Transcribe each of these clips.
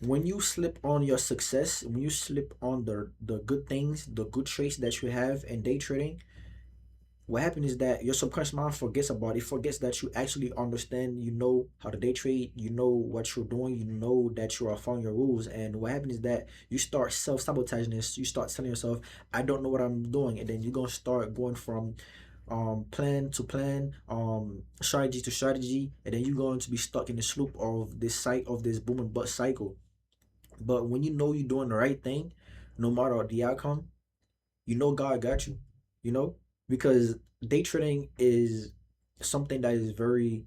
when you slip on your success, when you slip on the good things, the good traits that you have in day trading, what happens is that your subconscious mind forgets about it. Forgets that you actually understand, you know how to day trade, you know what you're doing, you know that you are following your rules. And what happens is that you start self-sabotaging this. You start telling yourself, I don't know what I'm doing. And then you're gonna start going from plan to plan, strategy to strategy, and then you're going to be stuck in the loop of this boom and bust cycle. But when you know you're doing the right thing, no matter the outcome, you know God got you. You know, because day trading is something that is very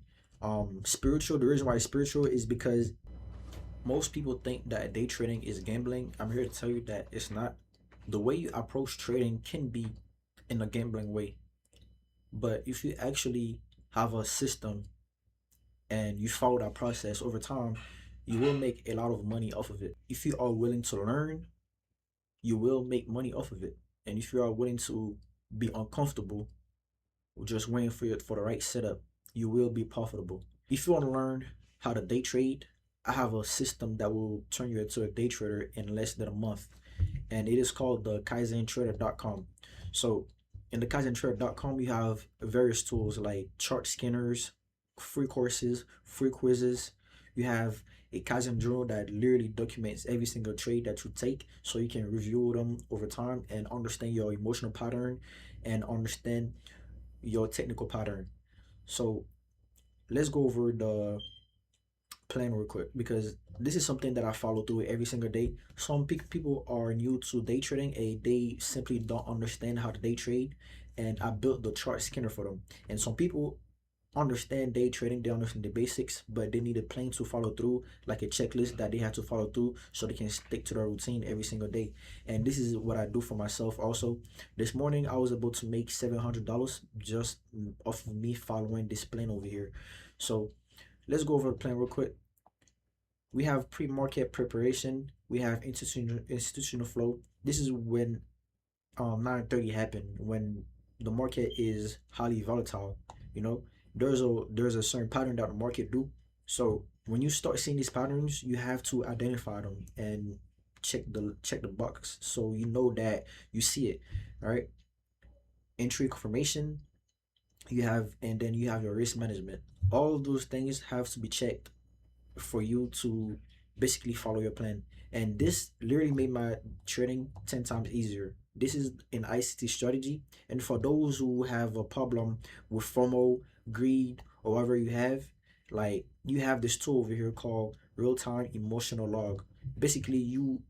spiritual. The reason why it's spiritual is because most people think that day trading is gambling. I'm here to tell you that it's not. The way you approach trading can be in a gambling way, but if you actually have a system and you follow that process over time, you will make a lot of money off of it. If you are willing to learn, you will make money off of it. And if you are willing to be uncomfortable, just waiting for the right setup, you will be profitable. If you want to learn how to day trade, I have a system that will turn you into a day trader in less than a month, and it is called the KaizenTrader.com. So, in the KaizenTrader.com, you have various tools like chart skinners, free courses, free quizzes. You have a Kaizen journal that literally documents every single trade that you take so you can review them over time and understand your emotional pattern and understand your technical pattern. So let's go over the plan real quick because this is something that I follow through every single day. Some people are new to day trading and they simply don't understand how to day trade, and I built the chart scanner for them. And some people understand day trading, they understand the basics, but they need a plan to follow through, like a checklist that they have to follow through so they can stick to their routine every single day. And this is what I do for myself also. This morning I was able to make $700 just off of me following this plan over here. So let's go over the plan real quick. We have pre-market preparation, we have institutional flow. This is when 9:30 happened, when the market is highly volatile. You know, there's a certain pattern that the market do. So when you start seeing these patterns, you have to identify them and check the box so you know that you see it. All right, entry confirmation, you have, and then you have your risk management. All of those things have to be checked for you to basically follow your plan. And this literally made my trading 10 times easier. This is an ICT strategy. And for those who have a problem with FOMO, greed, or whatever you have, like you have this tool over here called real time emotional log. Basically, you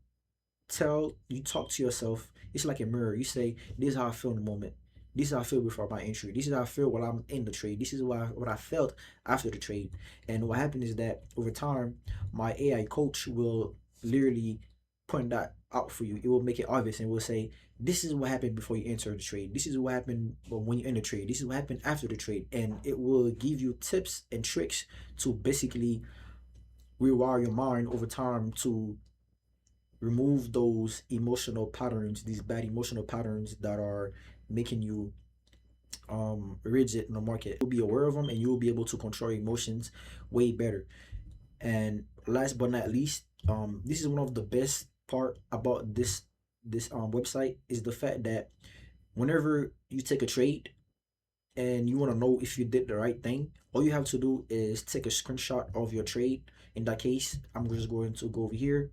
talk to yourself. It's like a mirror. You say, this is how I feel in the moment. This is how I feel before my entry. This is how I feel while I'm in the trade. This is what I felt after the trade. And what happened is that over time, my AI coach will literally point that out for you. It will make it obvious and will say, this is what happened before you enter the trade. This is what happened when you enter the trade. This is what happened after the trade. And it will give you tips and tricks to basically rewire your mind over time to remove those emotional patterns, these bad emotional patterns that are making you rigid in the market. You'll be aware of them and you'll be able to control your emotions way better. And last but not least, this is one of the best part about this website is the fact that whenever you take a trade and you want to know if you did the right thing, all you have to do is take a screenshot of your trade. In that case, I'm just going to go over here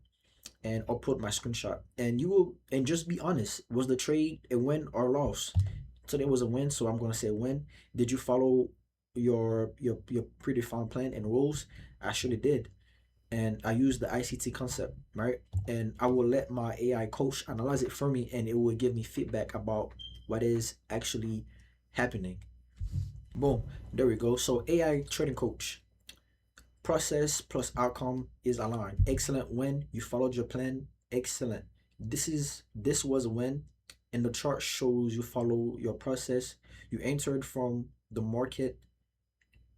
and upload my screenshot, and you will, and just be honest, was the trade a win or loss? Today was a win, so I'm going to say win. Did you follow your predefined plan and rules? I surely did, and I used the ICT concept, right? And I will let my AI coach analyze it for me, and it will give me feedback about what is actually happening. Boom, there we go. So AI trading coach, process plus outcome is aligned. Excellent win. You followed your plan. Excellent. This was a win. And the chart shows you follow your process. You entered from the market,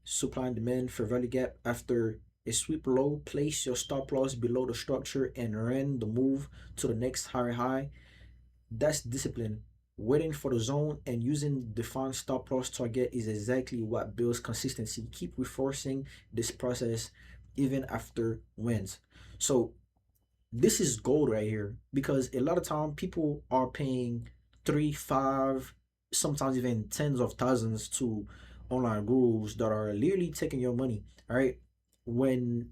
supply and demand for value gap. After a sweep low, place your stop loss below the structure and ran the move to the next higher high. That's discipline. Waiting for the zone and using defined stop loss target is exactly what builds consistency. Keep reinforcing this process even after wins. So This is gold right here because a lot of time people are paying three, five, sometimes even tens of thousands to online gurus that are literally taking your money. All right, when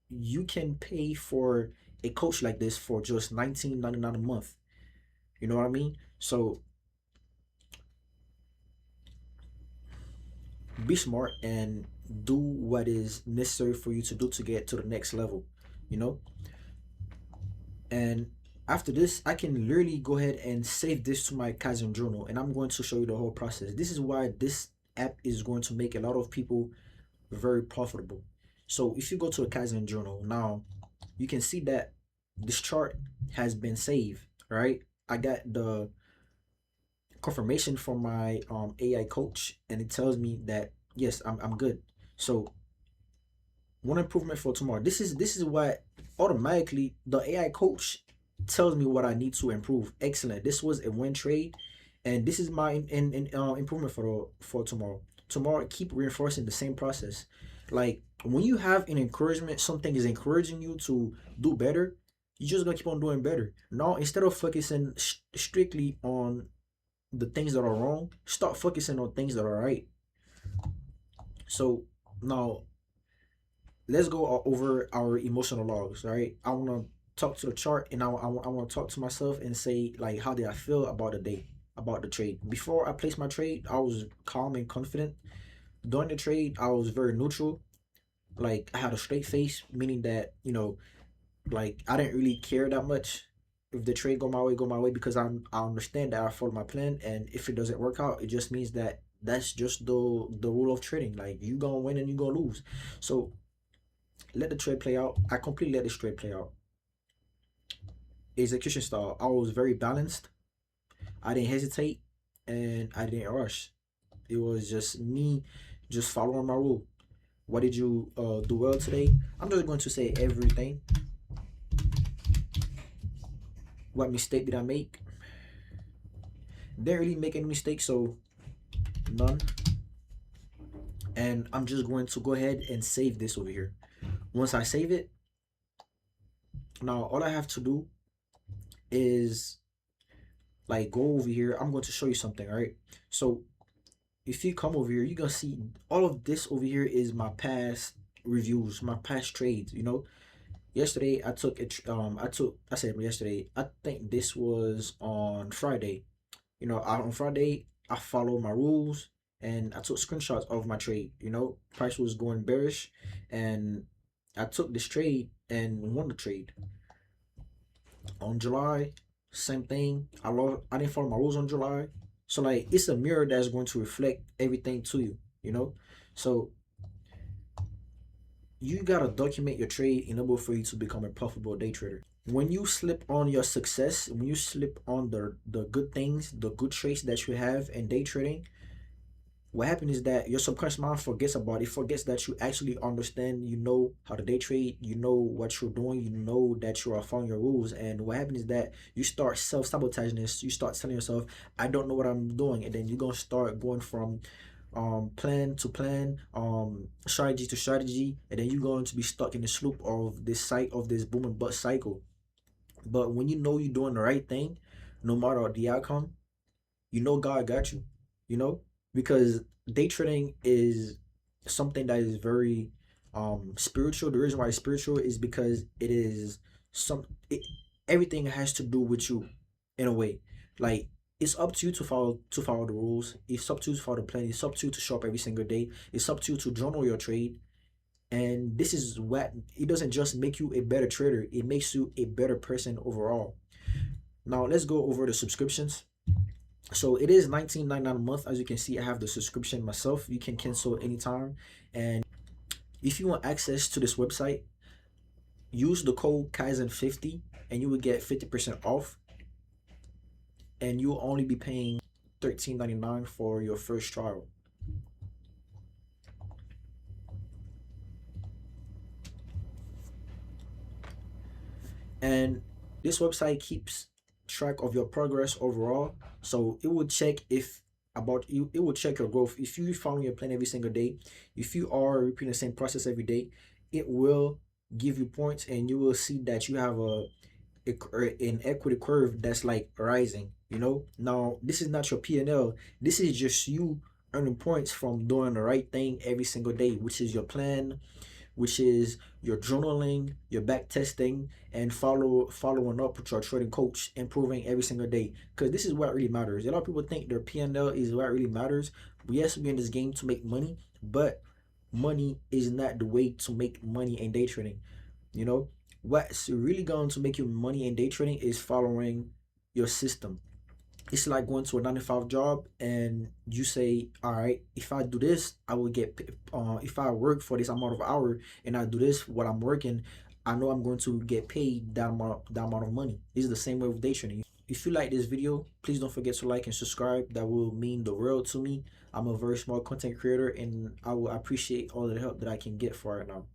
you can pay for a coach like this for just 19.99 a month. You know what I mean? So be smart and do what is necessary for you to do to get to the next level. You know, and after this I can literally go ahead and save this to my Kaizen journal, and I'm going to show you the whole process. This is why this app is going to make a lot of people very profitable. So if you go to a Kaizen journal now, you can see that this chart has been saved. Right, I got the confirmation from my AI coach, and it tells me that yes, I'm good. So one improvement for tomorrow. This is what automatically the AI coach tells me what I need to improve. Excellent. This was a win trade, and this is my improvement for tomorrow. Tomorrow, keep reinforcing the same process. Like when you have an encouragement, something is encouraging you to do better. You just gonna keep on doing better. Now, instead of focusing strictly on the things that are wrong, start focusing on things that are right. So now let's go over our emotional logs, right? I want to talk to the chart, and I want to talk to myself and say, like, how did I feel about the day, about the trade? Before I placed my trade, I was calm and confident. During the trade, I was very neutral. Like, I had a straight face, meaning that, like, I didn't really care that much if the trade go my way, because I understand that I followed my plan, and if it doesn't work out, it just means that that's just the rule of trading. Like, you gonna win and you gonna lose. So let the trade play out. I completely let this trade play out. Execution style, I was very balanced. I didn't hesitate and I didn't rush. It was just me just following my rule. What did you do well today? I'm just going to say everything. What mistake did I make? Didn't really make any mistakes, so none. And I'm just going to go ahead and save this over here. Once I save it, now all I have to do is like go over here. I'm going to show you something, all right? So if you come over here, you're gonna see all of this over here is my past reviews, my past trades. Yesterday I took it. I said yesterday. I think this was on Friday. On Friday I followed my rules and I took screenshots of my trade. Price was going bearish, and I took this trade and won the trade. On July, same thing. I didn't follow my rules on July. So like it's a mirror that's going to reflect everything to you, you know? So you gotta document your trade in order for you to become a profitable day trader. When you slip on your success, when you slip on the good things, the good traits that you have in day trading, what happens is that your subconscious mind forgets about it. Forgets that you actually understand, you know how to day trade, you know what you're doing, you know that you are following your rules. And what happens is that you start self-sabotaging this. You start telling yourself, I don't know what I'm doing. And then you're gonna start going from plan to plan, strategy to strategy, and then you're going to be stuck in the loop of this boom and bust cycle. But when you know you're doing the right thing, no matter the outcome, you know God got you, you know, because day trading is something that is very spiritual. The reason why it's spiritual is because it is some it, everything has to do with you in a way. Like it's up to you to follow the rules. It's up to you to follow the plan. It's up to you to show up every single day. It's up to you to journal your trade. And this is what it doesn't just make you a better trader, it makes you a better person overall. Now let's go over the subscriptions. So it is 19.99 a month. As you can see, I have the subscription myself. You can cancel anytime. And if you want access to this website, use the code Kaizen50 and you will get 50% off. And you'll only be paying 13.99 for your first trial. And this website keeps track of your progress overall. So it will check if about you, it will check your growth. If you follow your plan every single day, if you are repeating the same process every day, it will give you points, and you will see that you have an equity curve that's like rising. Now this is not your P&L. This is just you earning points from doing the right thing every single day, which is your plan, which is your journaling, your back testing, and following up with your trading coach, improving every single day. Because this is what really matters. A lot of people think their P&L is what really matters. Yes, we're in this game to make money, but money is not the way to make money in day trading. You know, what's really going to make you money in day trading is following your system. It's like going to a 9 to 5 job, and you say, all right, if I do this, I will if I work for this amount of hour and I do this, what I'm working, I know I'm going to get paid that amount of money. It's the same way with day trading. If you like this video, please don't forget to like and subscribe. That will mean the world to me. I'm a very small content creator, and I will appreciate all the help that I can get for it now.